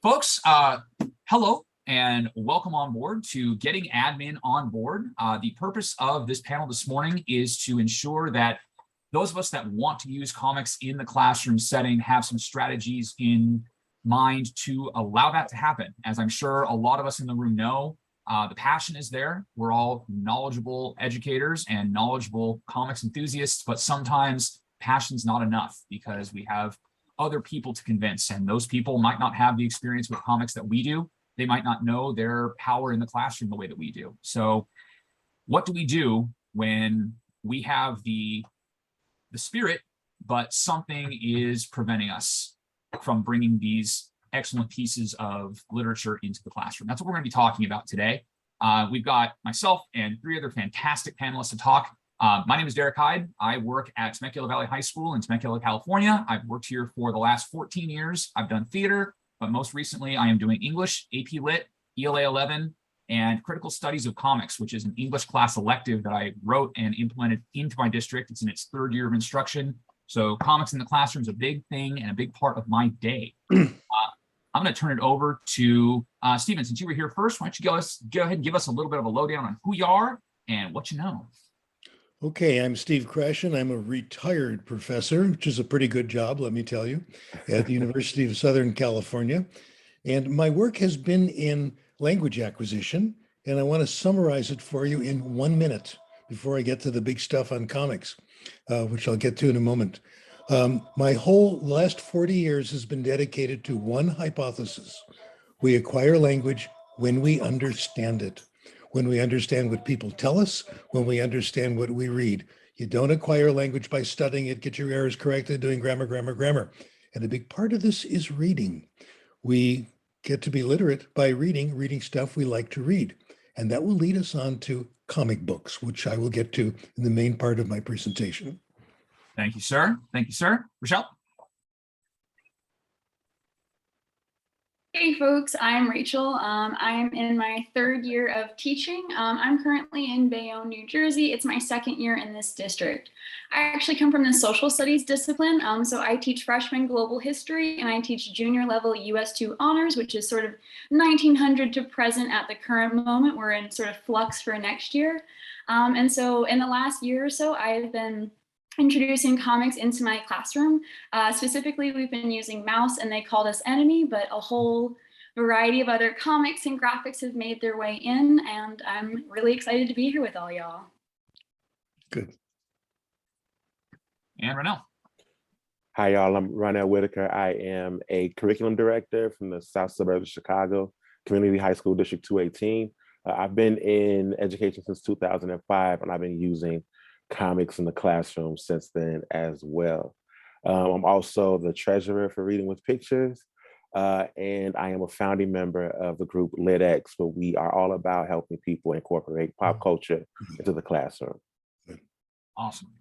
Folks, hello and welcome on board to Getting Admin on Board. The purpose of this panel this morning is to ensure that those of us that want to use comics in the classroom setting have some strategies in mind to allow that to happen. As I'm sure a lot of us in the room know, the passion is there. We're all knowledgeable educators and knowledgeable comics enthusiasts, but sometimes passion's not enough because we have other people to convince, and those people might not have the experience with comics that we do. They might not know their power in the classroom the way that we do. So what do we do when we have the spirit, but something is preventing us from bringing these excellent pieces of literature into the classroom? That's what we're going to be talking about today. We've got myself and three other fantastic panelists to talk. My name is Heid. I work at Temecula Valley High School in Temecula, California. I've worked here for the last 14 years. I've done theater, but most recently I am doing English, AP Lit, ELA 11, and Critical Studies of Comics, which is an English class elective that I wrote and implemented into my district. It's in its third year of instruction. So comics in the classroom is a big thing and a big part of my day. I'm going to turn it over to Stephen. Since you were here first, why don't you go ahead and give us a little bit of a lowdown on who you are and what you know. Okay, I'm Steve Krashen. I'm a retired professor, which is a pretty good job, let me tell you, at the University of Southern California. And my work has been in language acquisition, and I want to summarize it for you in 1 minute before I get to the big stuff on comics, which I'll get to in a moment. My whole last 40 years has been dedicated to one hypothesis. We acquire language when we understand it. When we understand what people tell us, when we understand what we read. You don't acquire language by studying it, get your errors corrected, doing grammar. And a big part of this is reading. We get to be literate by reading stuff we like to read. And that will lead us on to comic books, which I will get to in the main part of my presentation. Thank you, sir. Thank you, sir. Rachael? Hey folks, I'm Rachel. I'm in my third year of teaching. I'm currently in Bayonne, New Jersey. It's my second year in this district. I actually come from the social studies discipline. So I teach freshman global history and I teach junior level US2 honors, which is sort of 1900 to present at the current moment. We're in sort of flux for next year. And so in the last year or so, I've been introducing comics into my classroom. Specifically, we've been using Mouse and they called us Enemy, but a whole variety of other comics and graphics have made their way in, and I'm really excited to be here with all y'all. Good. And Ronell. Hi, y'all. I'm Ronell Whitaker. I am a curriculum director from the South Suburbs of Chicago, Community High School District 218. I've been in education since 2005, and I've been using comics in the classroom since then as well. I'm also the treasurer for Reading with Pictures, and I am a founding member of the group LitX, where we are all about helping people incorporate pop culture into the classroom. Awesome.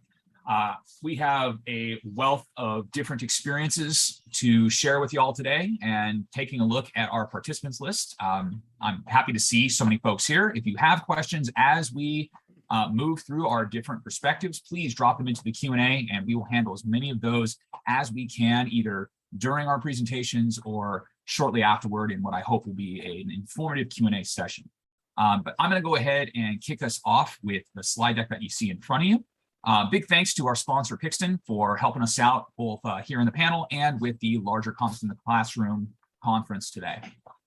We have a wealth of different experiences to share with you all today, and taking a look at our participants list. I'm happy to see so many folks here. If you have questions as we move through our different perspectives, please drop them into the Q&A and we will handle as many of those as we can, either during our presentations or shortly afterward in what I hope will be an informative Q&A session. But I'm going to go ahead and kick us off with the slide deck that you see in front of you. Big thanks to our sponsor, Pixton, for helping us out both here in the panel and with the larger Comics in the Classroom conference today.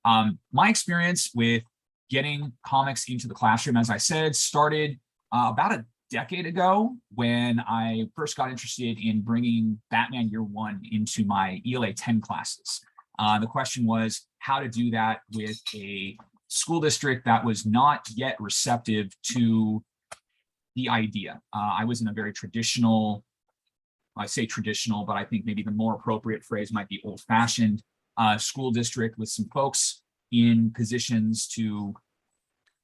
My experience with getting comics into the classroom, as I said, started about a decade ago when I first got interested in bringing Batman Year One into my ELA 10 classes. The question was how to do that with a school district that was not yet receptive to the idea. I was in a very traditional, I say traditional, but I think maybe the more appropriate phrase might be old-fashioned school district with some folks in positions to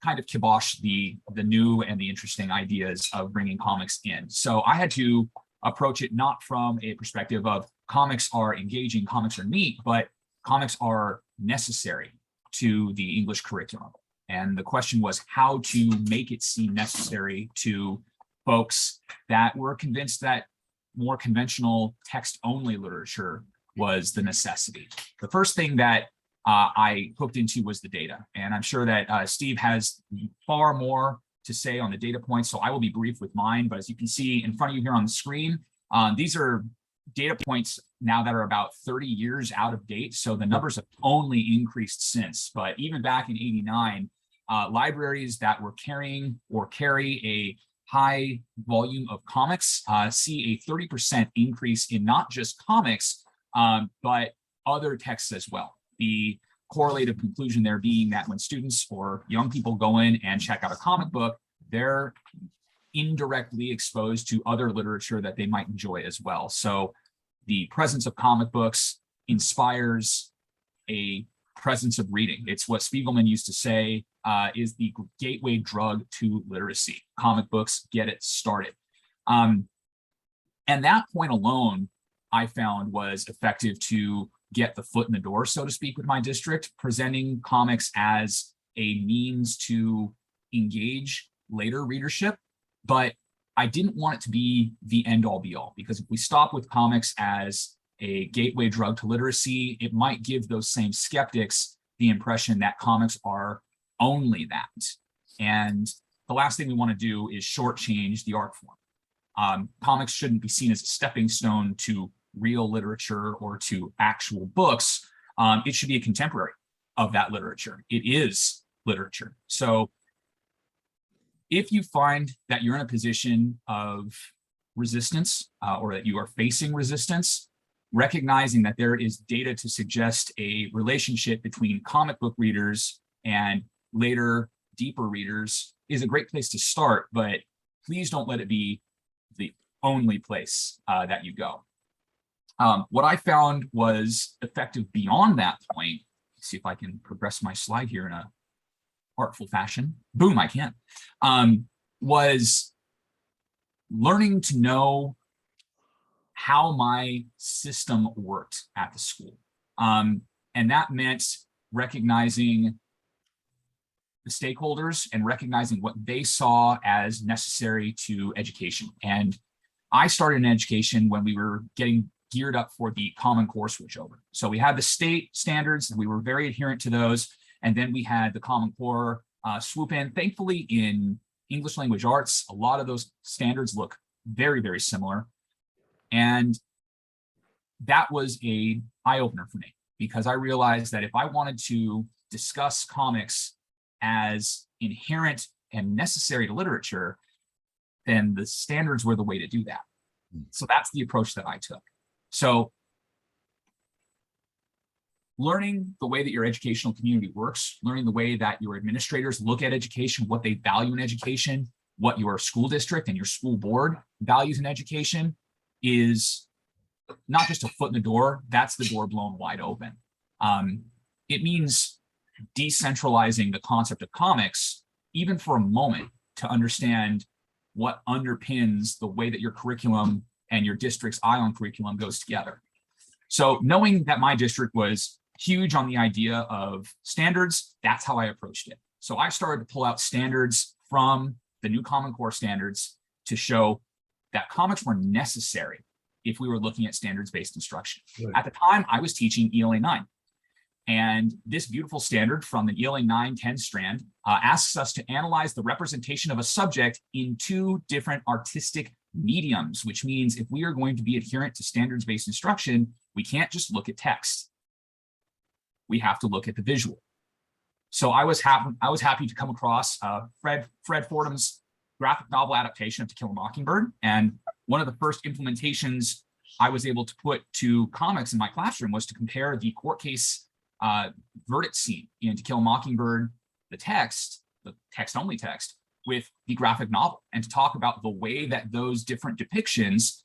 kind of kibosh the new and the interesting ideas of bringing comics in. So I had to approach it not from a perspective of comics are engaging, comics are neat, but comics are necessary to the English curriculum. And the question was how to make it seem necessary to folks that were convinced that more conventional text-only literature was the necessity. The first thing that I hooked into was the data. And I'm sure that Steve has far more to say on the data points, so I will be brief with mine. But as you can see in front of you here on the screen, these are data points now that are about 30 years out of date. So the numbers have only increased since. But even back in '89, libraries that were carrying or carry a high volume of comics see a 30% increase in not just comics, but other texts as well. The correlative conclusion there being that when students or young people go in and check out a comic book, they're indirectly exposed to other literature that they might enjoy as well. So the presence of comic books inspires a presence of reading. It's what Spiegelman used to say is the gateway drug to literacy. Comic books get it started. And that point alone, I found was effective to get the foot in the door, so to speak, with my district, presenting comics as a means to engage later readership. But I didn't want it to be the end all be all, because if we stop with comics as a gateway drug to literacy, it might give those same skeptics the impression that comics are only that. And the last thing we want to do is shortchange the art form. Comics shouldn't be seen as a stepping stone to real literature or to actual books. It should be a contemporary of that literature. It is literature. So if you find that you're in a position of resistance or that you are facing resistance, recognizing that there is data to suggest a relationship between comic book readers and later deeper readers is a great place to start, but please don't let it be the only place that you go. What I found was effective beyond that point, let's see if I can progress my slide here in a artful fashion. Boom, I can. Was learning to know how my system worked at the school. And that meant recognizing the stakeholders and recognizing what they saw as necessary to education. And I started in education when we were getting geared up for the Common Core switchover. So we had the state standards, and we were very adherent to those. And then we had the Common Core swoop in. Thankfully, in English language arts, a lot of those standards look very, very similar. And that was an eye-opener for me, because I realized that if I wanted to discuss comics as inherent and necessary to literature, then the standards were the way to do that. So that's the approach that I took. So learning the way that your educational community works, learning the way that your administrators look at education, what they value in education, what your school district and your school board values in education is not just a foot in the door, that's the door blown wide open. It means decentralizing the concept of comics, even for a moment, to understand what underpins the way that your curriculum and your district's ION curriculum goes together. So knowing that my district was huge on the idea of standards, that's how I approached it. So I started to pull out standards from the new Common Core standards to show that comics were necessary if we were looking at standards-based instruction. Right. At the time, I was teaching ELA 9. And this beautiful standard from the ELA 9-10 strand asks us to analyze the representation of a subject in two different artistic mediums, which means if we are going to be adherent to standards-based instruction, we can't just look at text. We have to look at the visual. So I was happy to come across Fred Fordham's graphic novel adaptation of To Kill a Mockingbird. And one of the first implementations I was able to put to comics in my classroom was to compare the court case verdict scene in To Kill a Mockingbird, the text-only text, with the graphic novel, and to talk about the way that those different depictions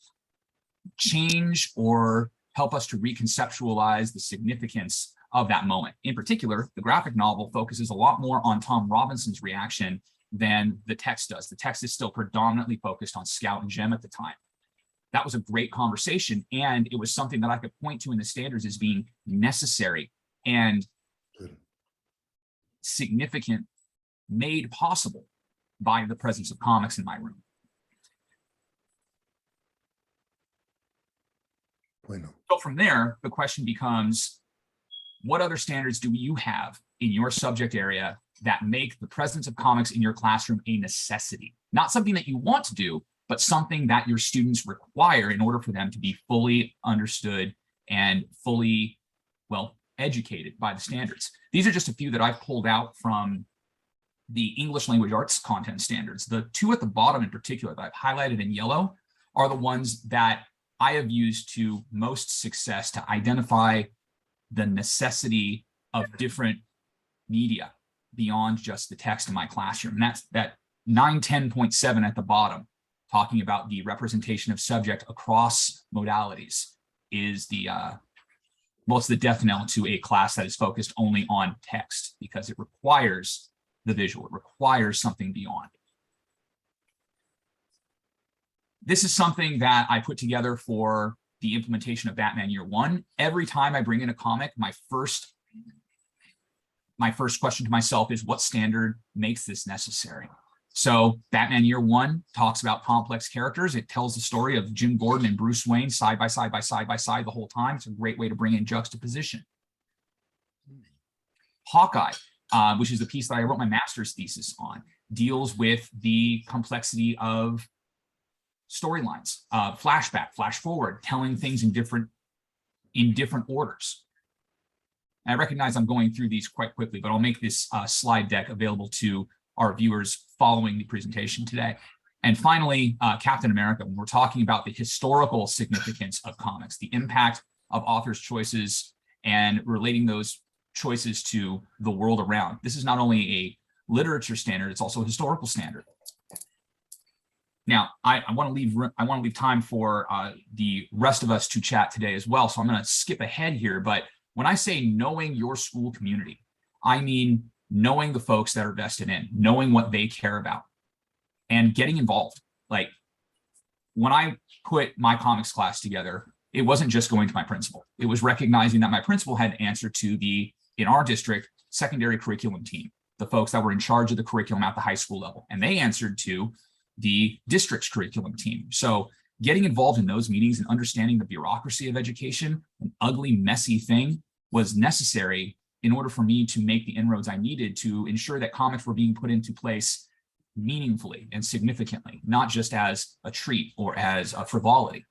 change or help us to reconceptualize the significance of that moment. In particular, the graphic novel focuses a lot more on Tom Robinson's reaction than the text does. The text is still predominantly focused on Scout and Jem at the time. That was a great conversation, and it was something that I could point to in the standards as being necessary and significant, made possible by the presence of comics in my room. Bueno. So from there, the question becomes, what other standards do you have in your subject area that make the presence of comics in your classroom a necessity? Not something that you want to do, but something that your students require in order for them to be fully understood and fully, well, educated by the standards. These are just a few that I've pulled out from the English language arts content standards. The two at the bottom in particular that I've highlighted in yellow are the ones that I have used to most success to identify the necessity of different media beyond just the text in my classroom. And that's that 910.7 at the bottom, talking about the representation of subject across modalities, is the well, it's the death knell to a class that is focused only on text, because it requires the visual, it requires something beyond. This is something that I put together for the implementation of Batman Year One. Every time I bring in a comic, my first question to myself is, what standard makes this necessary? So Batman Year One talks about complex characters. It tells the story of Jim Gordon and Bruce Wayne side by side the whole time. It's a great way to bring in juxtaposition. Hawkeye, which is the piece that I wrote my master's thesis on, deals with the complexity of storylines, flashback, flash forward, telling things in different orders. And I recognize I'm going through these quite quickly, but I'll make this slide deck available to our viewers following the presentation today. And finally, Captain America, when we're talking about the historical significance of comics, the impact of authors' choices and relating those choices to the world around. This is not only a literature standard, it's also a historical standard. Now, I want to leave time for the rest of us to chat today as well. So I'm going to skip ahead here. But when I say knowing your school community, I mean knowing the folks that are vested in, knowing what they care about, and getting involved. Like when I put my comics class together, it wasn't just going to my principal. It was recognizing that my principal had to answer to the, in our district, secondary curriculum team, the folks that were in charge of the curriculum at the high school level, and they answered to the district's curriculum team. So getting involved in those meetings and understanding the bureaucracy of education, an ugly, messy thing, was necessary in order for me to make the inroads I needed to ensure that comics were being put into place meaningfully and significantly, not just as a treat or as a frivolity.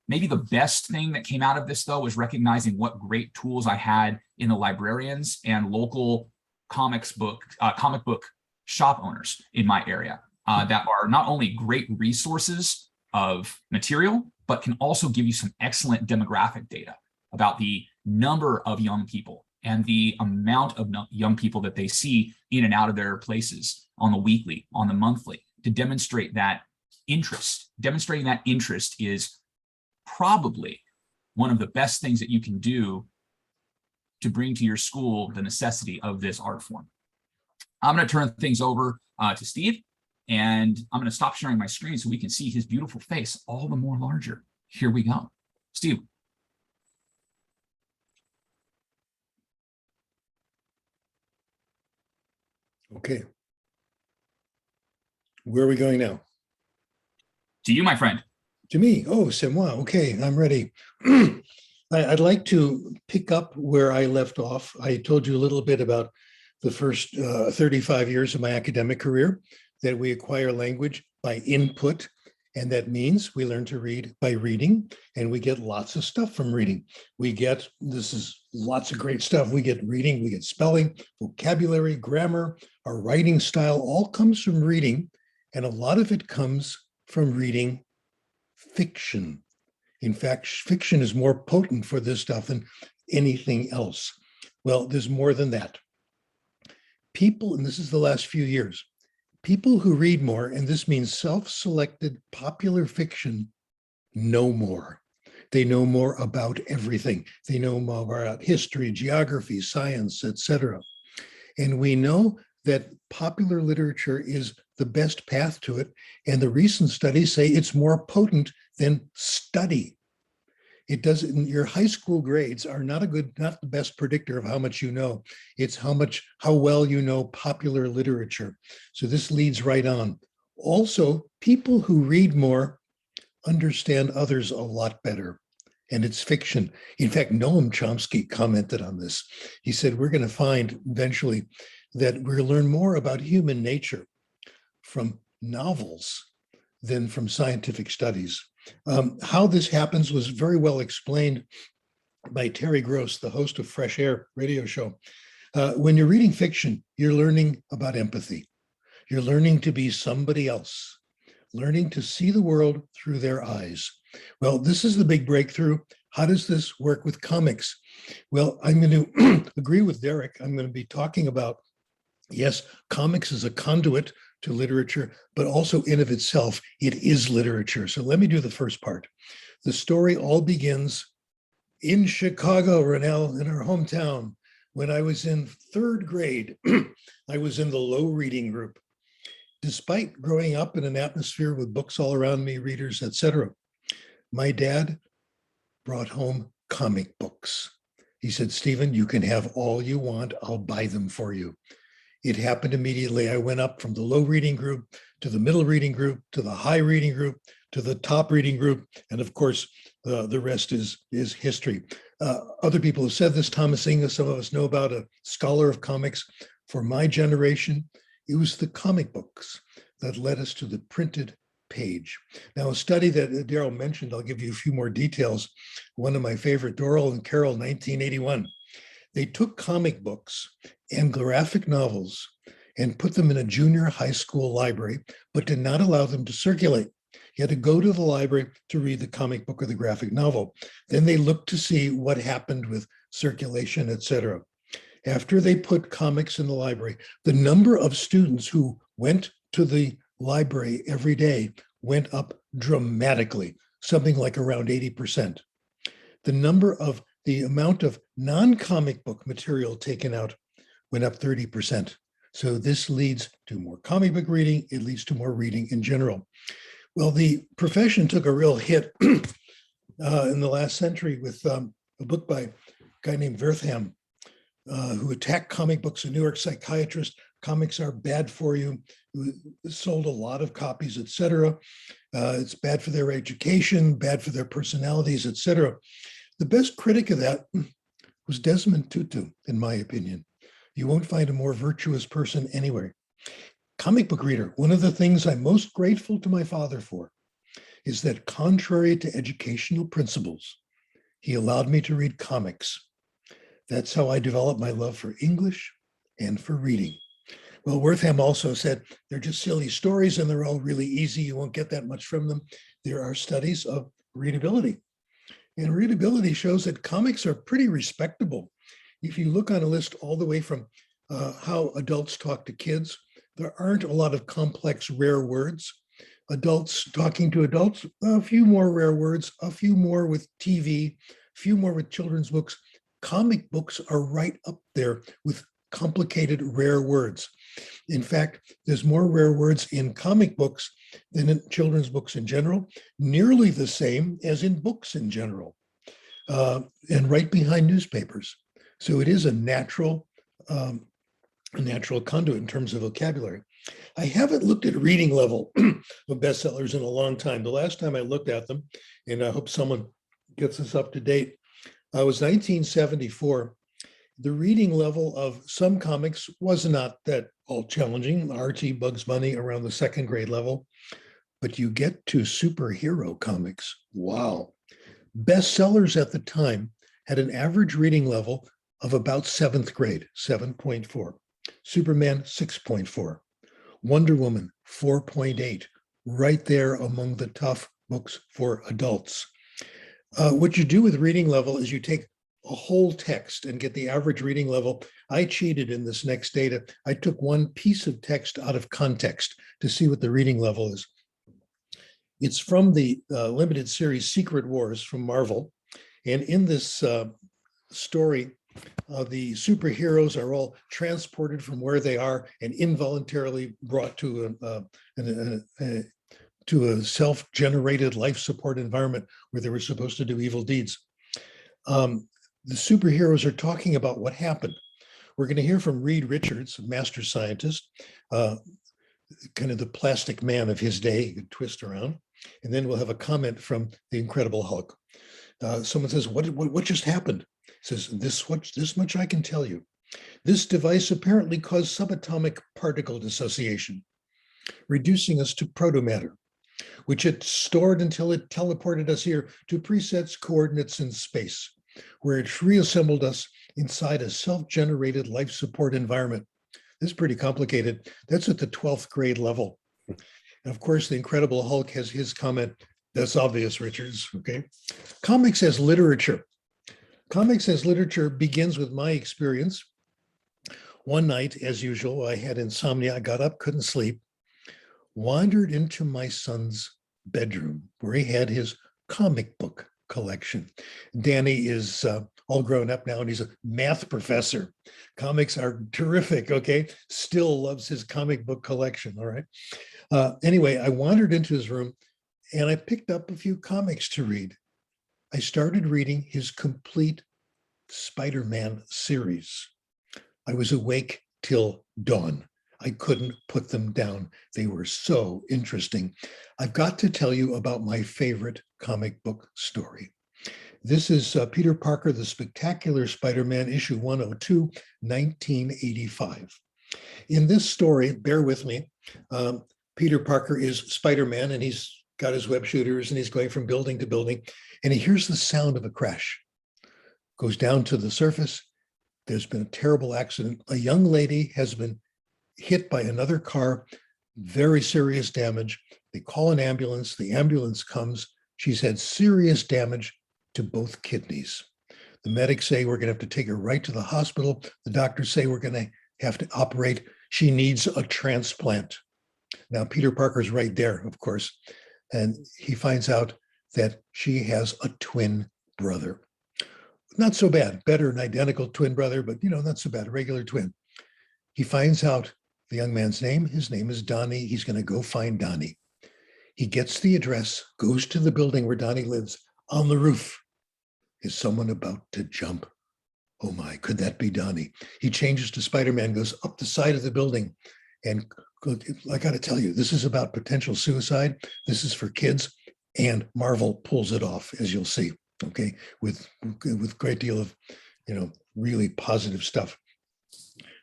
Maybe the best thing that came out of this, though, was recognizing what great tools I had in the librarians and local comic book shop owners in my area that are not only great resources of material, but can also give you some excellent demographic data about the number of young people and the amount of young people that they see in and out of their places on the weekly, on the monthly, to demonstrate that interest. Demonstrating that interest is probably one of the best things that you can do to bring to your school the necessity of this art form. I'm going to turn things over to Steve, and I'm going to stop sharing my screen so we can see his beautiful face all the more larger. Here we go. Steve. Okay. Where are we going now? To you, my friend. To me. Oh, c'est moi. Okay, I'm ready. I'd like to pick up where I left off. I told you a little bit about the first 35 years of my academic career, that we acquire language by input. And that means we learn to read by reading, and we get lots of stuff from reading. This is lots of great stuff. We get reading, we get spelling, vocabulary, grammar, our writing style, all comes from reading. And a lot of it comes from reading fiction. In fact, fiction is more potent for this stuff than anything else. Well, there's more than that. People, and this is the last few years, people who read more, and this means self-selected popular fiction, know more. They know more about everything. They know more about history, geography, science, etc. And we know that popular literature is the best path to it. And the recent studies say it's more potent than study. It doesn't, your high school grades are not the best predictor of how much you know. It's how well you know popular literature. So this leads right on. Also, people who read more understand others a lot better. and it's fiction. In fact, Noam Chomsky commented on this. He said, we're going to find eventually that we're going to learn more about human nature from novels than from scientific studies. How this happens was very well explained by Terry Gross, the host of Fresh Air radio show. When you're reading fiction, you're learning about empathy. You're learning to be somebody else, learning to see the world through their eyes. Well, this is the big breakthrough. How does this work with comics? Well, I'm going to agree with Derek. I'm going to be talking about, yes, comics is a conduit to literature, but also in of itself, it is literature. So let me do the first part. The story all begins in Chicago, Ronell, in our hometown. When I was in third grade, I was in the low reading group. Despite growing up in an atmosphere with books all around me, readers, etc., my dad brought home comic books. He said, Stephen, you can have all you want. I'll buy them for you. It happened immediately. I went up from the low reading group to the middle reading group, to the high reading group, to the top reading group. And of course, the rest is history. Other people have said this. Thomas Inga, some of us know about, a scholar of comics. For my generation, it was the comic books that led us to the printed page. Now, a study that Daryl mentioned, I'll give you a few more details. One of my favorite, Dorrell and Carroll, 1981. They took comic books and graphic novels and put them in a junior high school library, but did not allow them to circulate. You had to go to the library to read the comic book or the graphic novel. Then they looked to see what happened with circulation, etc. After they put comics in the library, the number of students who went to the library every day went up dramatically, something like around 80%. The amount of non-comic book material taken out went up 30%. So this leads to more comic book reading. It leads to more reading in general. Well, the profession took a real hit in the last century with a book by a guy named Wertham, who attacked comic books, a New York psychiatrist. Comics are bad for you. Who sold a lot of copies, etc. It's bad for their education, bad for their personalities, etc. The best critic of that was Desmond Tutu, in my opinion. You won't find a more virtuous person anywhere. Comic book reader, one of the things I'm most grateful to my father for is that, contrary to educational principles, he allowed me to read comics. That's how I developed my love for English and for reading. Well, Wertham also said they're just silly stories and they're all really easy. You won't get that much from them. There are studies of readability. And readability shows that comics are pretty respectable. If you look on a list all the way from how adults talk to kids, there aren't a lot of complex, rare words. Adults talking to adults, a few more rare words, a few more with TV, a few more with children's books. Comic books are right up there with complicated, rare words. In fact, there's more rare words in comic books than in children's books in general, nearly the same as in books in general, and right behind newspapers. So it is a natural conduit in terms of vocabulary. I haven't looked at reading level of bestsellers in a long time. The last time I looked at them, and I hope someone gets us up to date, was 1974. The reading level of some comics was not that all challenging. RT, Bugs Bunny around the second grade level, but you get to superhero comics. Wow. Bestsellers at the time had an average reading level of about seventh grade, 7.4. Superman, 6.4. Wonder Woman, 4.8. Right there among the tough books for adults. What you do with reading level is you take a whole text and get the average reading level. I cheated in this next data. I took one piece of text out of context to see what the reading level is. It's from the limited series Secret Wars from Marvel. And in this story, the superheroes are all transported from where they are and involuntarily brought to a self-generated life support environment where they were supposed to do evil deeds. The superheroes are talking about what happened. We're going to hear from Heid Richards, a master scientist, kind of the plastic man of his day, he could twist around. And then we'll have a comment from the Incredible Hulk. Someone says, what just happened? Says, this much I can tell you. This device apparently caused subatomic particle dissociation, reducing us to protomatter, which it stored until it teleported us here to presets coordinates in space, where it reassembled us inside a self-generated life support environment. This is pretty complicated. That's at the 12th grade level. And of course, the Incredible Hulk has his comment. That's obvious, Richards, okay? Comics as literature. Comics as literature begins with my experience. One night, as usual, I had insomnia. I got up, couldn't sleep, wandered into my son's bedroom where he had his comic book collection. Danny is all grown up now and he's a math professor. Comics are terrific, okay? Still loves his comic book collection, all right? Anyway, I wandered into his room and I picked up a few comics to read. I started reading his complete Spider-Man series. I was awake till dawn. I couldn't put them down. They were so interesting. I've got to tell you about my favorite comic book story. This is Peter Parker, The Spectacular Spider-Man, issue 102, 1985. In this story, bear with me, Peter Parker is Spider-Man and he's got his web shooters and he's going from building to building and he hears the sound of a crash. Goes down to the surface. There's been a terrible accident. A young lady has been hit by another car, very serious damage. They call an ambulance. The ambulance comes. She's had serious damage to both kidneys. The medics say we're going to have to take her right to the hospital. The doctors say we're going to have to operate. She needs a transplant. Now, Peter Parker's right there, of course, and he finds out that she has a twin brother. Not so bad, better an identical twin brother, but not so bad, a regular twin. He finds out the young man's name. His name is Donnie. He's going to go find Donnie. He gets the address, goes to the building where Donnie lives. On the roof is someone about to jump. Oh my, could that be Donnie? He changes to Spider-Man, goes up the side of the building. And I got to tell you, this is about potential suicide. This is for kids. And Marvel pulls it off, as you'll see, okay, with great deal of, really positive stuff.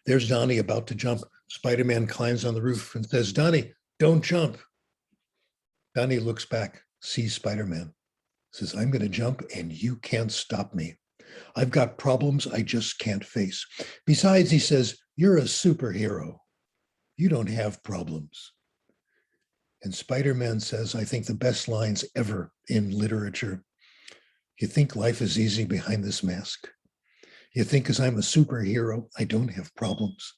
There's Donnie about to jump. Spider-Man climbs on the roof and says, Donnie, don't jump. Donnie looks back, sees Spider-Man, says, I'm going to jump and you can't stop me. I've got problems I just can't face. Besides, he says, you're a superhero. You don't have problems. And Spider-Man says, I think the best lines ever in literature. You think life is easy behind this mask? You think because I'm a superhero, I don't have problems.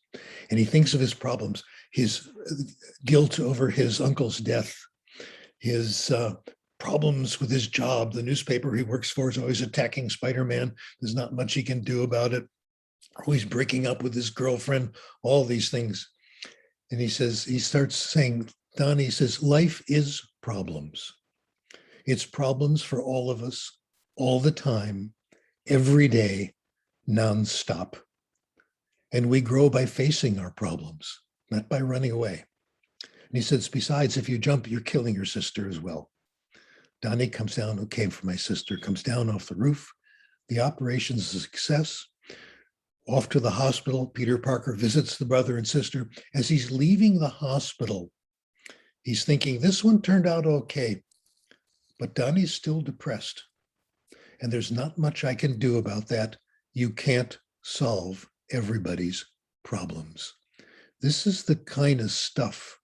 And he thinks of his problems, his guilt over his uncle's death, his problems with his job. The newspaper he works for is always attacking Spider-Man. There's not much he can do about it. Always breaking up with his girlfriend, all these things. And he says, he starts saying, Donnie says, life is problems. It's problems for all of us, all the time, every day, nonstop. And we grow by facing our problems, not by running away. And he says, besides, if you jump, you're killing your sister as well. Donnie comes down, okay, for my sister, comes down off the roof. The operation's a success. Off to the hospital, Peter Parker visits the brother and sister. As he's leaving the hospital, he's thinking, this one turned out okay, but Donnie's still depressed. And there's not much I can do about that. You can't solve everybody's problems. This is the kind of stuff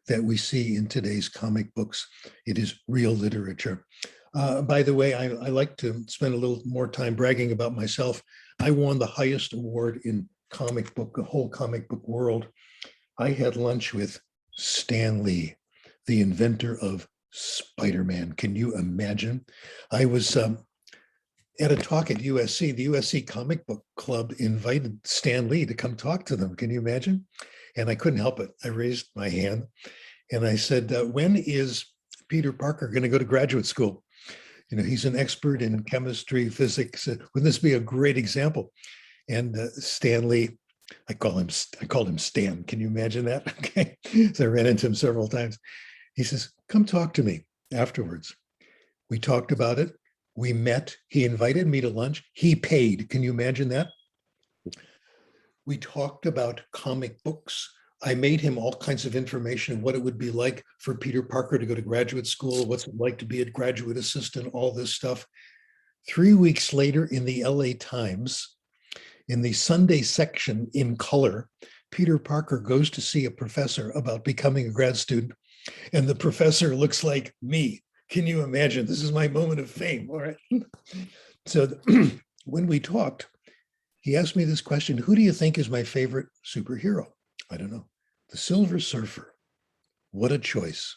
that we see in today's comic books. It is real literature. By the way, I like to spend a little more time bragging about myself. I won the highest award in comic book, the whole comic book world. I had lunch with Stan Lee, the inventor of Spider-Man. Can you imagine? I was at a talk at USC. The USC Comic Book Club invited Stan Lee to come talk to them. Can you imagine? And I couldn't help it. I raised my hand and I said, when is Peter Parker going to go to graduate school? He's an expert in chemistry, physics. Wouldn't this be a great example? And Stan Lee, I called him Stan. Can you imagine that? Okay. So I ran into him several times. He says, come talk to me afterwards. We talked about it. We met, he invited me to lunch, he paid. Can you imagine that? We talked about comic books. I made him all kinds of information of what it would be like for Peter Parker to go to graduate school, what's it like to be a graduate assistant, all this stuff. 3 weeks later in the LA Times, in the Sunday section in color, Peter Parker goes to see a professor about becoming a grad student, and the professor looks like me. Can you imagine? This is my moment of fame, all right? So when we talked, he asked me this question: who do you think is my favorite superhero? I don't know. The Silver Surfer. What a choice.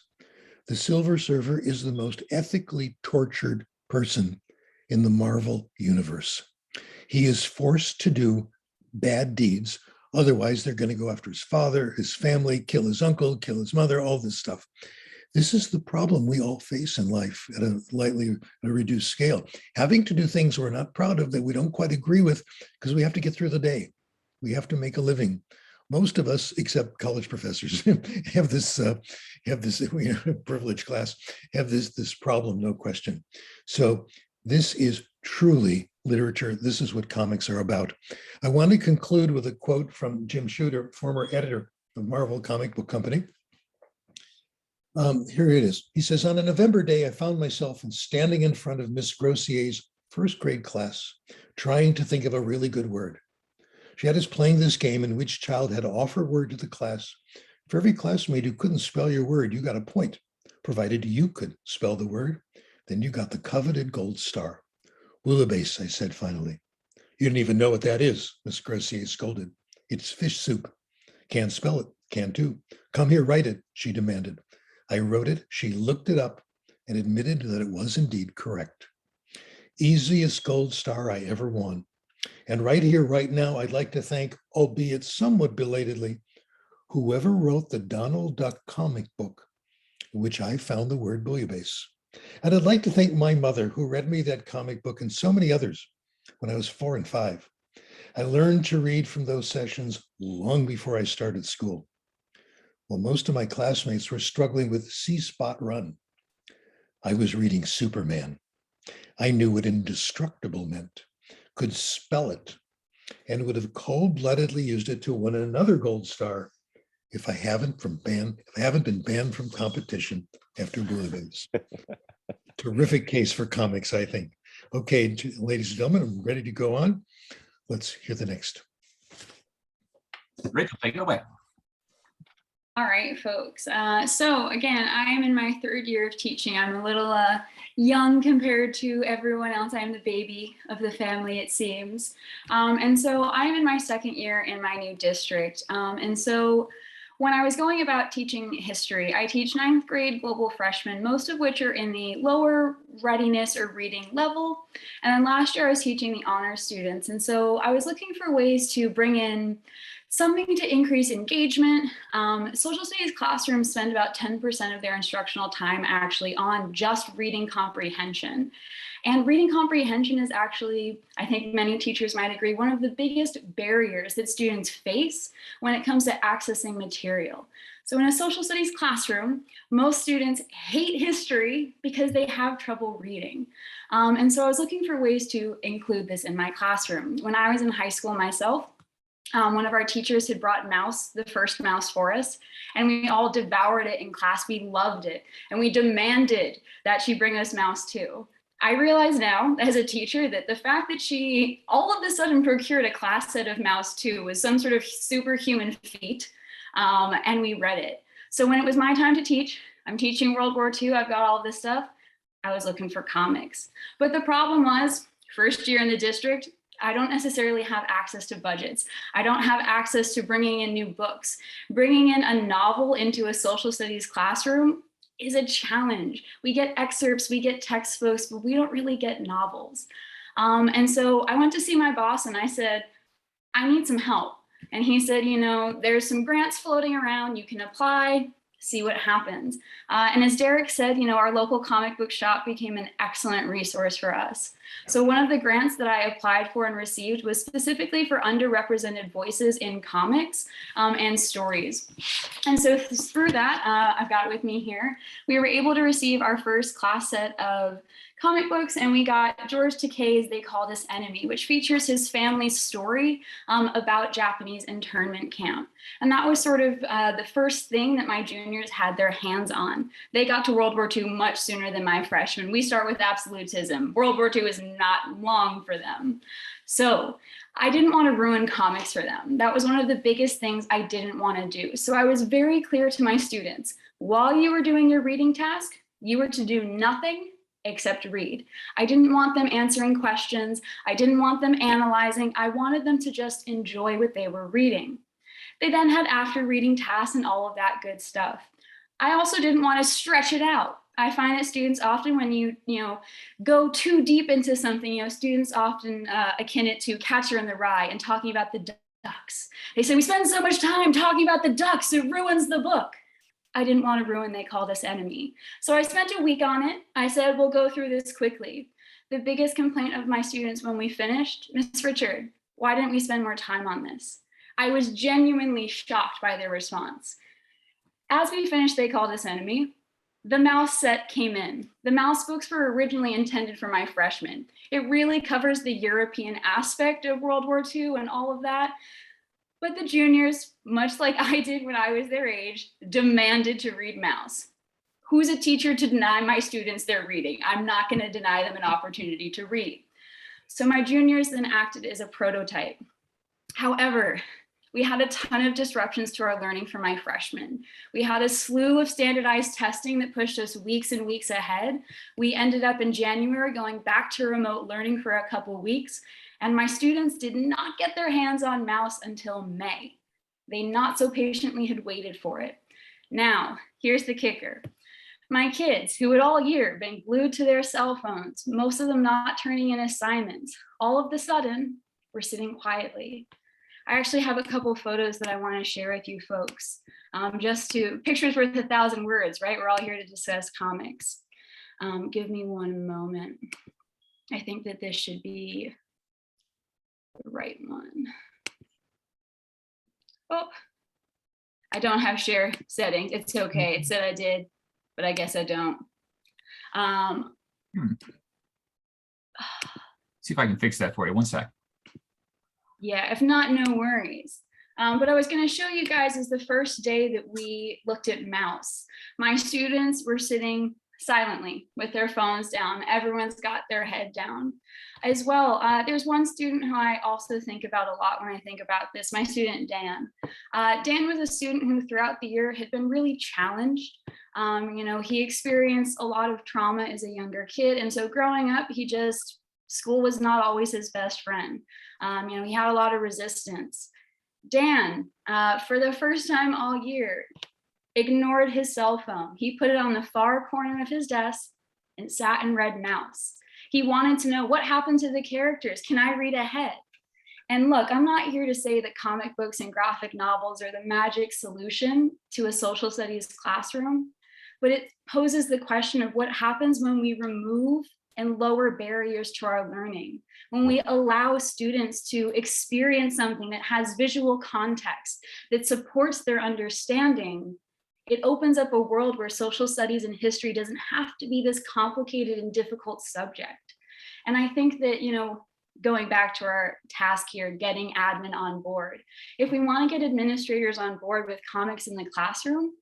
The Silver Surfer is the most ethically tortured person in the Marvel universe. He is forced to do bad deeds. Otherwise, they're going to go after his father, his family, kill his uncle, kill his mother, all this stuff. This is the problem we all face in life at a reduced scale. Having to do things we're not proud of, that we don't quite agree with, because we have to get through the day. We have to make a living. Most of us, except college professors, have this privileged class, have this problem, no question. So this is truly literature. This is what comics are about. I want to conclude with a quote from Jim Shooter, former editor of Marvel Comic Book Company. Here it is. He says, on a November day, I found myself standing in front of Miss Grossier's first grade class, trying to think of a really good word. She had us playing this game in which child had to offer a word to the class. For every classmate who couldn't spell your word, you got a point. Provided you could spell the word, then you got the coveted gold star. Bouillabaisse, I said finally. You don't even know what that is, Miss Grossier scolded. It's fish soup. Can't spell it, can too. Come here, write it, she demanded. I wrote it, she looked it up, and admitted that it was indeed correct. Easiest gold star I ever won. And right here, right now, I'd like to thank, albeit somewhat belatedly, whoever wrote the Donald Duck comic book, in which I found the word bouillabaisse. And I'd like to thank my mother, who read me that comic book and so many others when I was 4 and 5. I learned to read from those sessions long before I started school. While most of my classmates were struggling with C-Spot Run, I was reading Superman. I knew what indestructible meant, could spell it, and would have cold-bloodedly used it to win another gold star if I haven't been banned from competition after bouillabaisse. Terrific case for comics, I think. Okay, ladies and gentlemen, I'm ready to go on. Let's hear the next. Rachel, take it away. All right, folks. So again, I am in my 3rd year of teaching. I'm a little young compared to everyone else. I'm the baby of the family, it seems. And so I'm in my 2nd year in my new district. And so when I was going about teaching history, I teach 9th grade global freshmen, most of which are in the lower readiness or reading level. And then last year I was teaching the honors students. And so I was looking for ways to bring in something to increase engagement. Social studies classrooms spend about 10% of their instructional time actually on just reading comprehension. And reading comprehension is actually, I think many teachers might agree, one of the biggest barriers that students face when it comes to accessing material. So in a social studies classroom, most students hate history because they have trouble reading. And so I was looking for ways to include this in my classroom. When I was in high school myself, one of our teachers had brought Mouse, the first Mouse, for us, and we all devoured it in class. We loved it, and we demanded that she bring us Mouse too. I realize now, as a teacher, that the fact that she all of a sudden procured a class set of Mouse 2 was some sort of superhuman feat, and we read it. So when it was my time to teach, I'm teaching World War II, I've got all of this stuff, I was looking for comics. But the problem was, first year in the district, I don't necessarily have access to budgets. I don't have access to bringing in new books. Bringing in a novel into a social studies classroom is a challenge. We get excerpts, we get textbooks, but we don't really get novels. And so I went to see my boss and I said, I need some help. And he said, you know, there's some grants floating around, you can apply, see what happens. And as Derek said, you know, our local comic book shop became an excellent resource for us. So one of the grants that I applied for and received was specifically for underrepresented voices in comics and stories. And so through that, I've got it with me here, we were able to receive our first class set of comic books, and we got George Takei's They Called Us Enemy, which features his family's story about Japanese internment camp. And that was sort of the first thing that my juniors had their hands on. They got to World War II much sooner than my freshmen. We start with absolutism. World War II is not long for them. So I didn't want to ruin comics for them. That was one of the biggest things I didn't want to do. So I was very clear to my students, while you were doing your reading task, you were to do nothing except read. I didn't want them answering questions. I didn't want them analyzing. I wanted them to just enjoy what they were reading. They then had after reading tasks and all of that good stuff. I also didn't want to stretch it out. I find that students often, when you go too deep into something, students often akin it to Catcher in the Rye and talking about the ducks. They say, we spend so much time talking about the ducks, it ruins the book. I didn't want to ruin They Called Us Enemy. So I spent a week on it. I said, we'll go through this quickly. The biggest complaint of my students when we finished, Miss Richard, why didn't we spend more time on this? I was genuinely shocked by their response. As we finished They Called Us Enemy, the mouse set came in. The mouse books were originally intended for my freshmen. It really covers the European aspect of World War II and all of that. But the juniors, much like I did when I was their age, demanded to read Mouse. Who's a teacher to deny my students their reading? I'm not going to deny them an opportunity to read. So my juniors then acted as a prototype. However, we had a ton of disruptions to our learning for my freshmen. We had a slew of standardized testing that pushed us weeks and weeks ahead. We ended up in January going back to remote learning for a couple weeks. And my students did not get their hands on Mouse until May. They not so patiently had waited for it. Now, here's the kicker. My kids, who had all year been glued to their cell phones, most of them not turning in assignments, all of a sudden were sitting quietly. I actually have a couple of photos that I want to share with you folks. Pictures worth 1,000 words, right? We're all here to discuss comics. Give me one moment. I think that this should be the right one. Oh, I don't have share settings. It's okay. It said I did, but I guess I don't. See if I can fix that for you. One sec. Yeah, if not, no worries. But I was going to show you guys is the first day that we looked at Mouse. My students were sitting silently with their phones down. Everyone's got their head down. As well, there's one student who I also think about a lot when I think about this, my student Dan. Dan was a student who throughout the year had been really challenged. He experienced a lot of trauma as a younger kid. And so growing up, school was not always his best friend. He had a lot of resistance. Dan, for the first time all year, ignored his cell phone. He put it on the far corner of his desk and sat and read Mouse. He wanted to know what happened to the characters. Can I read ahead? And look, I'm not here to say that comic books and graphic novels are the magic solution to a social studies classroom, but it poses the question of what happens when we remove and lower barriers to our learning. When we allow students to experience something that has visual context, that supports their understanding, it opens up a world where social studies and history doesn't have to be this complicated and difficult subject. And I think that, going back to our task here, getting admin on board, if we want to get administrators on board with comics in the classroom,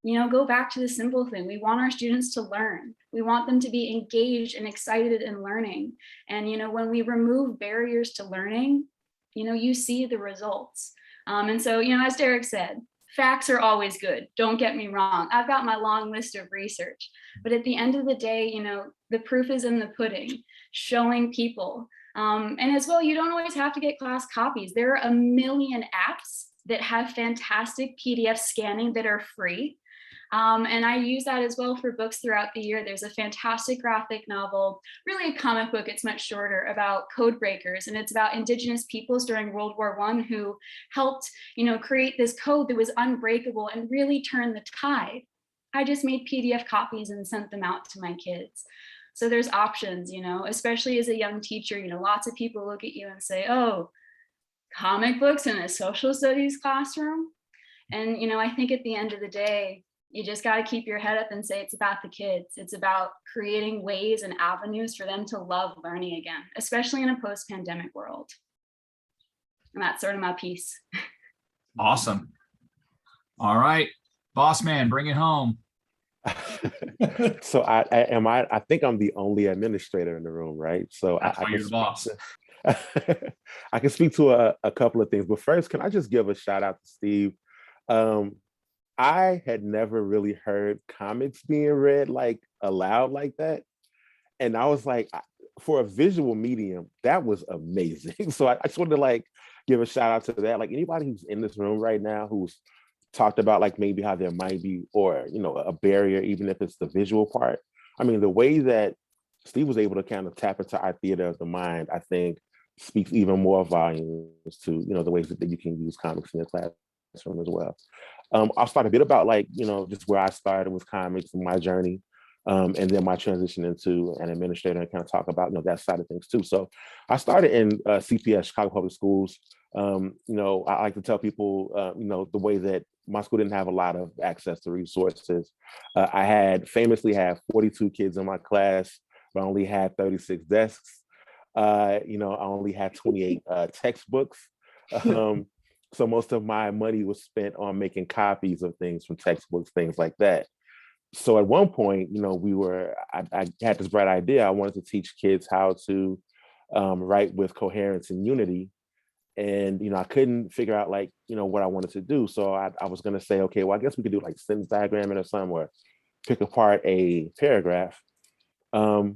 go back to the simple thing. We want our students to learn. We want them to be engaged and excited in learning. And, when we remove barriers to learning, you see the results. And so, as Derek said, facts are always good. Don't get me wrong. I've got my long list of research, but at the end of the day, the proof is in the pudding, showing people. And as well, you don't always have to get class copies. There are a million apps that have fantastic PDF scanning that are free. And I use that as well for books throughout the year. There's a fantastic graphic novel, really a comic book, it's much shorter, about code breakers. And it's about Indigenous peoples during World War I who helped, create this code that was unbreakable and really turn the tide. I just made PDF copies and sent them out to my kids. So there's options, especially as a young teacher, lots of people look at you and say, oh, comic books in a social studies classroom. And, I think at the end of the day, You just got to keep your head up and say it's about the kids. It's about creating ways and avenues for them to love learning again, especially in a post-pandemic world. And that's sort of my piece. Awesome. All right, boss man, bring it home. So I think I'm the only administrator in the room, right? So That's why you're the boss. I can speak to a couple of things, but first, can I just give a shout out to Steve? I had never really heard comics being read like aloud like that. And I was like, for a visual medium, that was amazing. So I just wanted to like give a shout out to that. Like anybody who's in this room right now who's talked about like maybe how there might be, or, you know, a barrier, even if it's the visual part. I mean, the way that Steve was able to kind of tap into our theater of the mind, I think speaks even more volumes to, you know, the ways that you can use comics in your classroom as well. I'll start a bit about like, you know, just where I started with comics and my journey, and then my transition into an administrator, and kind of talk about, you know, that side of things too. So I started in CPS, Chicago Public Schools. You know, I like to tell people, you know, the way that my school didn't have a lot of access to resources. I famously had 42 kids in my class, but I only had 36 desks. You know, I only had 28 textbooks. So most of my money was spent on making copies of things from textbooks, things like that. So at one point, you know, I had this bright idea. I wanted to teach kids how to write with coherence and unity. And, you know, I couldn't figure out like, you know, what I wanted to do. So I was going to say, okay, well, I guess we could do like sentence diagramming or somewhere, pick apart a paragraph. But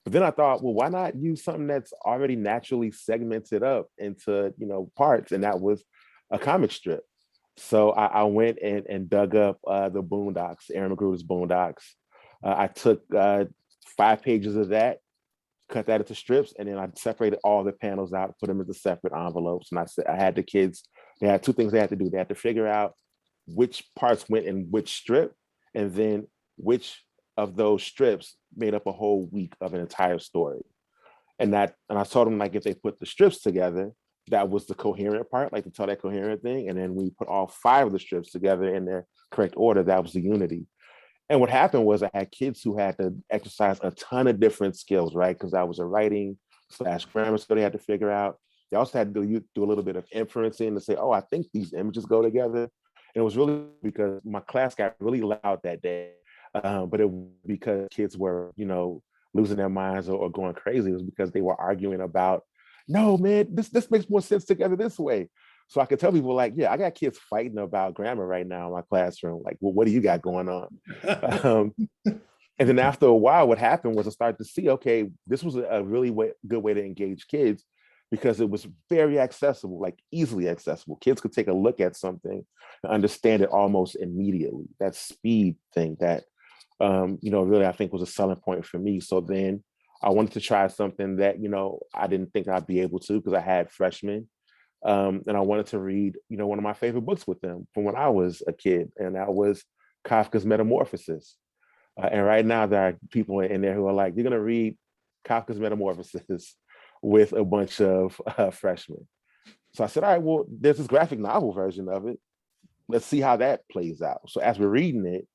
then I thought, well, why not use something that's already naturally segmented up into, you know, parts? And that was a comic strip. So I went and dug up the Boondocks, Aaron McGruder's Boondocks. I took 5 pages of that, cut that into strips, and then I separated all the panels out, put them into separate envelopes. And I had the kids, they had 2 things they had to do. They had to figure out which parts went in which strip, and then which of those strips made up a whole week of an entire story. And I told them, like, if they put the strips together, that was the coherent part, like to tell that coherent thing. And then we put all 5 of the strips together in their correct order. That was the unity. And what happened was I had kids who had to exercise a ton of different skills, right? Because I was a writing / grammar skill they had to figure out. They also had to do a little bit of inferencing to say, oh, I think these images go together. And it was really because my class got really loud that day. But it was because kids were, you know, losing their minds or going crazy. It was because they were arguing about, no, man, this makes more sense together this way. So I could tell people like, yeah, I got kids fighting about grammar right now in my classroom. Like, well, what do you got going on? And then after a while, what happened was I started to see, okay, this was a really good way to engage kids because it was very accessible, like easily accessible. Kids could take a look at something and understand it almost immediately. That speed thing that, you know, really I think was a selling point for me. So then I wanted to try something that, you know, I didn't think I'd be able to because I had freshmen. And I wanted to read, you know, one of my favorite books with them from when I was a kid, and that was Kafka's Metamorphosis. And right now there are people in there who are like, you're going to read Kafka's Metamorphosis with a bunch of freshmen. So I said, all right, well, there's this graphic novel version of it. Let's see how that plays out. So as we're reading it,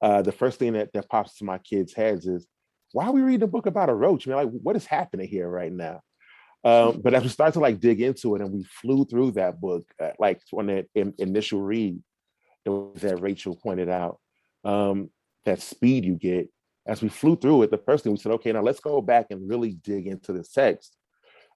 the first thing that pops to my kids' heads is, why are we reading a book about a roach? I mean, like, what is happening here right now? But as we start to like dig into it, and we flew through that book, like on that initial read, that Rachel pointed out, that speed you get, as we flew through it, the first thing we said, okay, now let's go back and really dig into this text.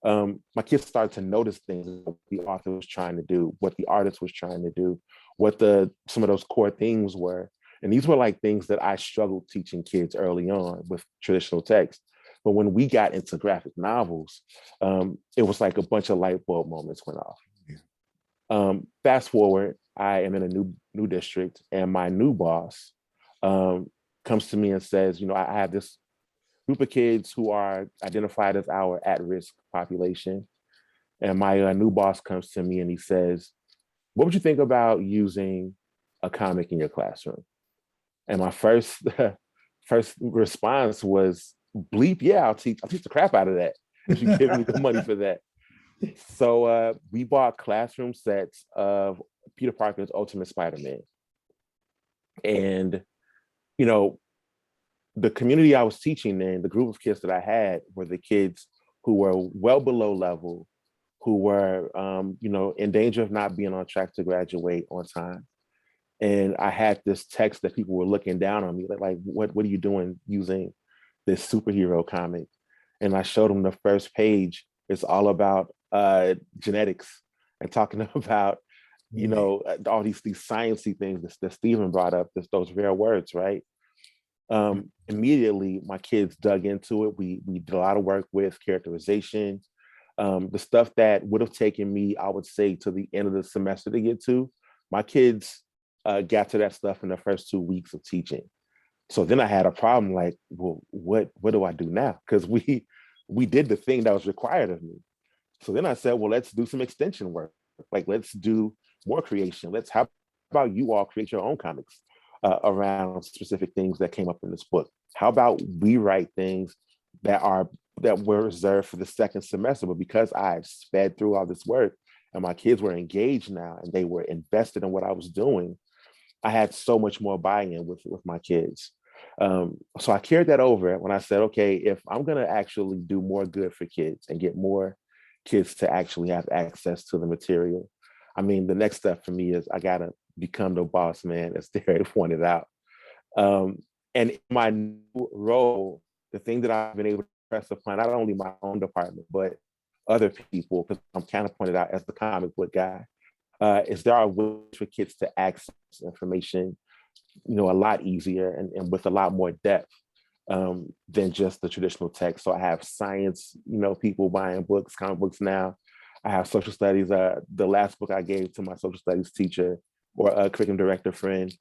My kids started to notice things that the author was trying to do, what the artist was trying to do, what some of those core themes were. And these were like things that I struggled teaching kids early on with traditional text. But when we got into graphic novels, it was like a bunch of light bulb moments went off. Yeah. Fast forward, I am in a new district, and my new boss comes to me and says, you know, I have this group of kids who are identified as our at-risk population. And my new boss comes to me and he says, what would you think about using a comic in your classroom? And my first response was, bleep, yeah, I'll teach the crap out of that if you give me the money for that. So we bought classroom sets of Peter Parker's Ultimate Spider-Man. And, you know, the community I was teaching in, the group of kids that I had were the kids who were well below level, who were, you know, in danger of not being on track to graduate on time. And I had this text that people were looking down on me, like, what are you doing using this superhero comic? And I showed them the first page. It's all about genetics and talking about, you know, all these sciencey things that Stephen brought up, those rare words, right? Immediately, my kids dug into it. We did a lot of work with characterization. The stuff that would have taken me, I would say, to the end of the semester to get to, my kids got to that stuff in the first 2 weeks of teaching. So then I had a problem, like, well, what do I do now? Because we did the thing that was required of me. So then I said, well, let's do some extension work. Like, let's do more creation. How about you all create your own comics around specific things that came up in this book? How about we write things that were reserved for the second semester, but because I sped through all this work and my kids were engaged now and they were invested in what I was doing, I had so much more buy-in with my kids. So I carried that over when I said, okay, if I'm going to actually do more good for kids and get more kids to actually have access to the material, I mean, the next step for me is I got to become the boss man, as Derek pointed out. And in my new role, the thing that I've been able to press upon, not only my own department, but other people, because I'm kind of pointed out as the comic book guy, is there are ways for kids to access information, you know, a lot easier and with a lot more depth than just the traditional text. So I have science, you know, people buying books, comic books now. I have social studies. The last book I gave to my social studies teacher or a curriculum director friend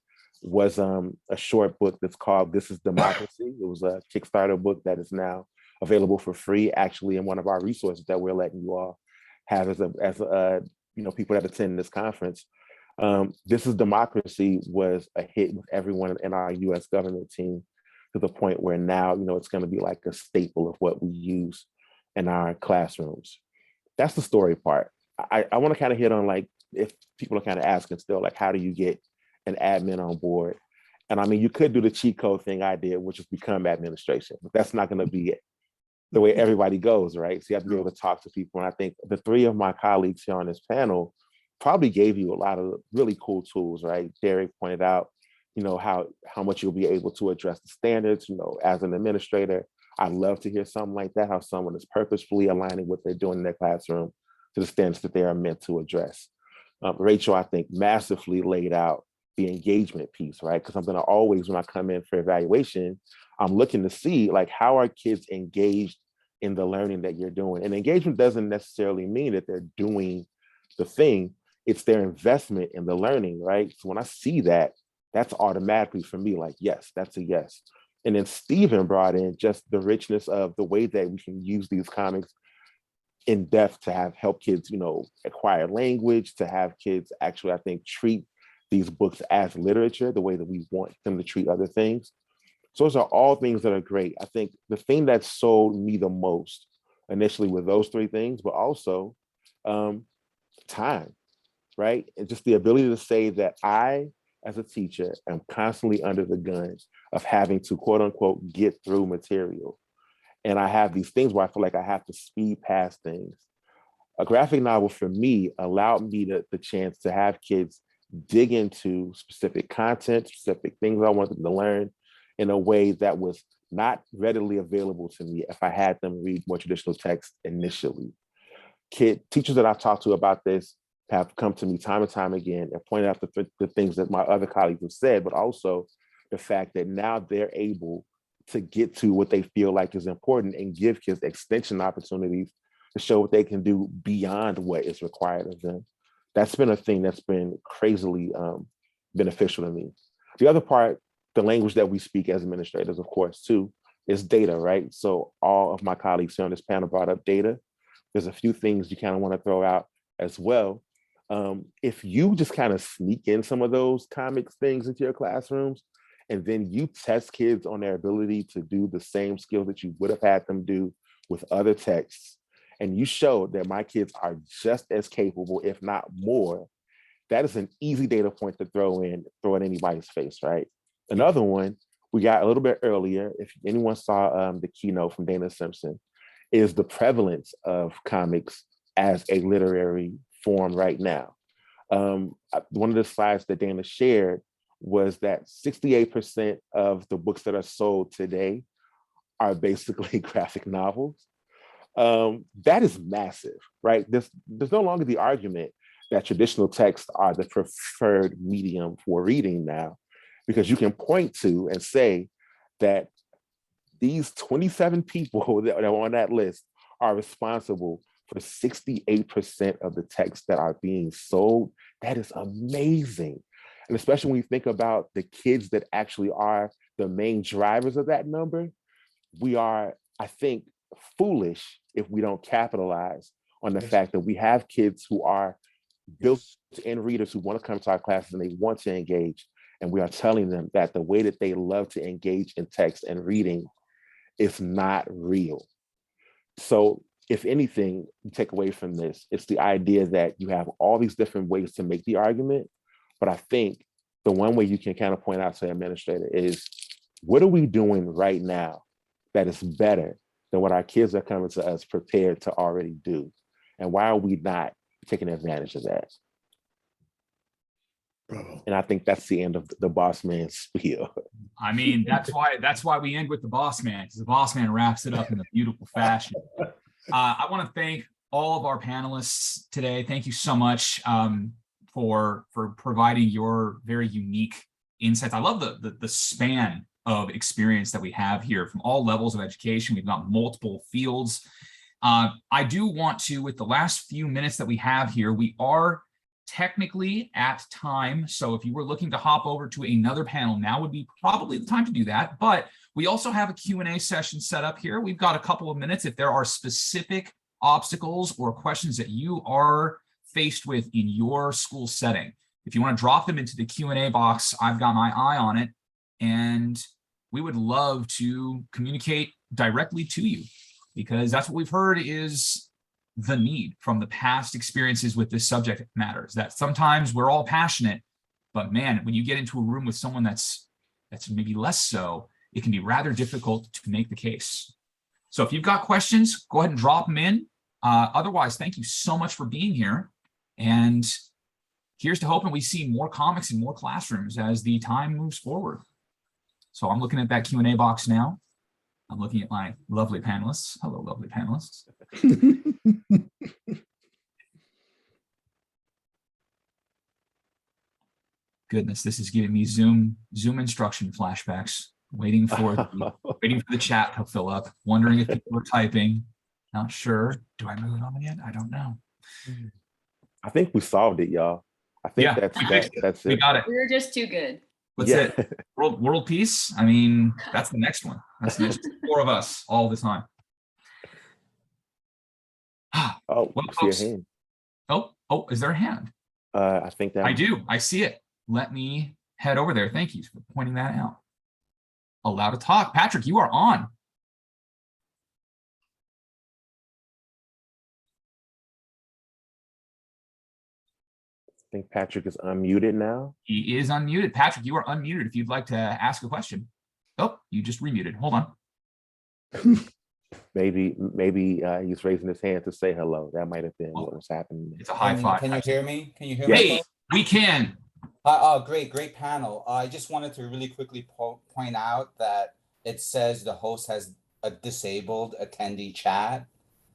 was a short book that's called This is Democracy. It was a Kickstarter book that is now available for free, actually, in one of our resources that we're letting you all have as a you know, people that attend this conference. This is Democracy was a hit with everyone in our US government team, to the point where now, you know, it's going to be like a staple of what we use in our classrooms. That's the story part. I want to kind of hit on, like, if people are kind of asking still, like, how do you get an admin on board? And I mean, you could do the cheat code thing I did, which is become administration, but that's not going to be it. The way everybody goes, right? So you have to be able to talk to people. And I think the three of my colleagues here on this panel probably gave you a lot of really cool tools, right? Derek pointed out, you know, how much you'll be able to address the standards, you know, as an administrator. I'd love to hear something like that, how someone is purposefully aligning what they're doing in their classroom to the standards that they are meant to address. Rachel, I think, massively laid out the engagement piece, right? Because I'm going to always, when I come in for evaluation, I'm looking to see, like, how are kids engaged in the learning that you're doing? And engagement doesn't necessarily mean that they're doing the thing, it's their investment in the learning, right? So when I see that, that's automatically for me, like, yes, that's a yes. And then Stephen brought in just the richness of the way that we can use these comics in depth to help kids, you know, acquire language, to have kids actually, I think, treat these books as literature, the way that we want them to treat other things. So those are all things that are great. I think the thing that sold me the most initially with those three things, but also time, right? And just the ability to say that I, as a teacher, am constantly under the gun of having to, quote unquote, get through material. And I have these things where I feel like I have to speed past things. A graphic novel for me allowed me the chance to have kids dig into specific content, specific things I wanted them to learn in a way that was not readily available to me if I had them read more traditional text initially. Teachers that I've talked to about this have come to me time and time again and pointed out the things that my other colleagues have said, but also the fact that now they're able to get to what they feel like is important and give kids extension opportunities to show what they can do beyond what is required of them. That's been a thing that's been crazily beneficial to me. The other part, the language that we speak as administrators, of course, too, is data, right? So all of my colleagues here on this panel brought up data. There's a few things you kind of want to throw out as well. If you just kind of sneak in some of those comics things into your classrooms, and then you test kids on their ability to do the same skills that you would have had them do with other texts, and you show that my kids are just as capable, if not more, That is an easy data point to throw in anybody's face, right? Another one we got a little bit earlier, if anyone saw the keynote from Dana Simpson, is the prevalence of comics as a literary form right now. One of the slides that Dana shared was that 68% of the books that are sold today are basically graphic novels. That is massive, right? There's no longer the argument that traditional texts are the preferred medium for reading now, because you can point to and say that these 27 people that are on that list are responsible for 68% of the texts that are being sold. That is amazing. And especially when you think about the kids that actually are the main drivers of that number, we are, I think, foolish if we don't capitalize on the fact that we have kids who are built-in readers who want to come to our classes and they want to engage. And we are telling them that the way that they love to engage in text and reading is not real. So if anything, you take away from this, it's the idea that you have all these different ways to make the argument. But I think the one way you can kind of point out to the administrator is, what are we doing right now that is better than what our kids are coming to us prepared to already do? And why are we not taking advantage of that? Bravo. And I think that's the end of the boss man spiel. I mean, that's why we end with the boss man, because the boss man wraps it up in a beautiful fashion. I want to thank all of our panelists today. Thank you so much for providing your very unique insights. I love the span of experience that we have here from all levels of education. We've got multiple fields. I do want to, with the last few minutes that we have here, we are technically at time. So if you were looking to hop over to another panel, now would be probably the time to do that. But we also have a Q&A session set up here. We've got a couple of minutes. If there are specific obstacles or questions that you are faced with in your school setting, if you want to drop them into the Q&A box, I've got my eye on it. And we would love to communicate directly to you, because that's what we've heard is the need from the past experiences with this subject matters, that sometimes we're all passionate, but man, when you get into a room with someone that's maybe less so, it can be rather difficult to make the case. So if you've got questions, go ahead and drop them in. Otherwise, thank you so much for being here. And here's to hoping we see more comics in more classrooms as the time moves forward. So I'm looking at that Q&A box now. I'm looking at my lovely panelists. Hello, lovely panelists. Goodness, this is giving me Zoom instruction flashbacks. Waiting for the chat to fill up. Wondering if people are typing. Not sure. Do I move it on yet? I don't know. I think we solved it, y'all. I think that's it. We got it. We were just too good. What's it? World peace? I mean, that's the next one. That's the next 4 of us all the time. Oh, well, see a hand. Oh, is there a hand? I think that I do. I see it. Let me head over there. Thank you for pointing that out. Allow to talk. Patrick, you are on. I think Patrick is unmuted now. He is unmuted. Patrick, you are unmuted if you'd like to ask a question. Oh, you just remuted. Hold on. Maybe he's raising his hand to say hello. That might have been what was happening. It's a high five. Can you hear me? Can you hear me? Hey, we can. Great panel. I just wanted to really quickly point out that it says the host has a disabled attendee chat.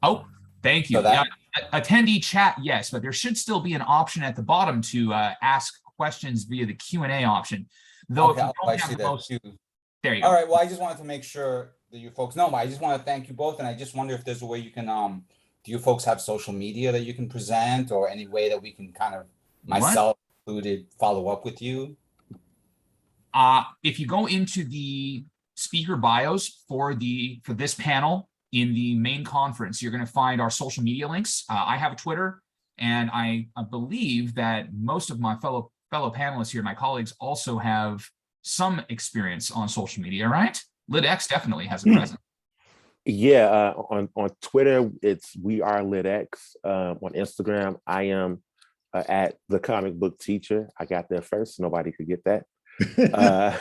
Oh, thank you. So that, attendee chat, yes, but there should still be an option at the bottom to ask questions via the Q&A option. Though okay, if you don't have the host, there you go. All right, well, I just wanted to make sure that you folks know, but I just want to thank you both, and I just wonder if there's a way you can, do you folks have social media that you can present, or any way that we can kind of, myself included, follow up with you? If you go into the speaker bios for this panel in the main conference, you're going to find our social media links. I have a Twitter, and I believe that most of my fellow panelists here, my colleagues, also have some experience on social media, right? LitX definitely has a presence. Yeah, on Twitter, it's We Are LitX. On Instagram, I am at the comic book teacher. I got there first. Nobody could get that. Uh,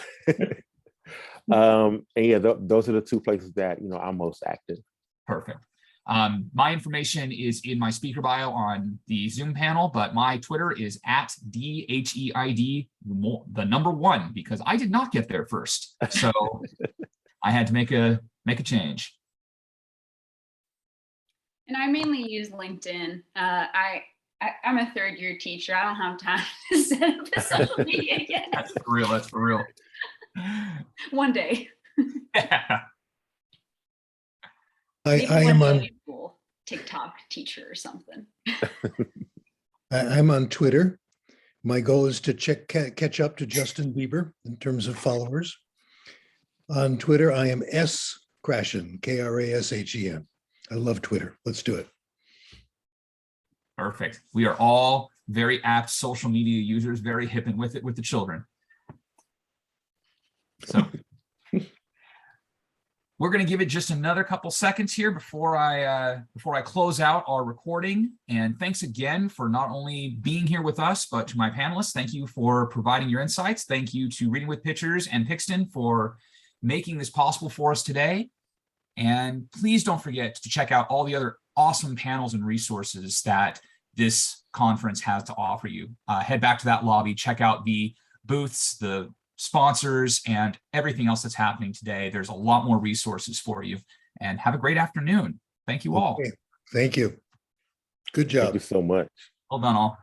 and yeah, those are the two places that I'm most active. Perfect. My information is in my speaker bio on the Zoom panel, but my Twitter is at DHEID, the number 1, because I did not get there first. So I had to make a change. And I mainly use LinkedIn. I'm a third-year teacher. I don't have time to set up a social media yet. That's for real. That's for real. One day. I Maybe am one on. day a cool TikTok teacher or something. I'm on Twitter. My goal is to catch up to Justin Bieber in terms of followers. On Twitter, I am S Krashen, Krashen. I love Twitter. Let's do it. Perfect. We are all very apt social media users, very hip and with it with the children. So we're going to give it just another couple seconds here before I close out our recording. And thanks again for not only being here with us, but to my panelists. Thank you for providing your insights. Thank you to Reading with Pictures and Pixton for making this possible for us today. And please don't forget to check out all the other awesome panels and resources that this conference has to offer you. Head back to that lobby, check out the booths, the sponsors, and everything else that's happening today. There's a lot more resources for you. And have a great afternoon. Thank you all. Okay. Thank you. Good job. Thank you so much. Well done all.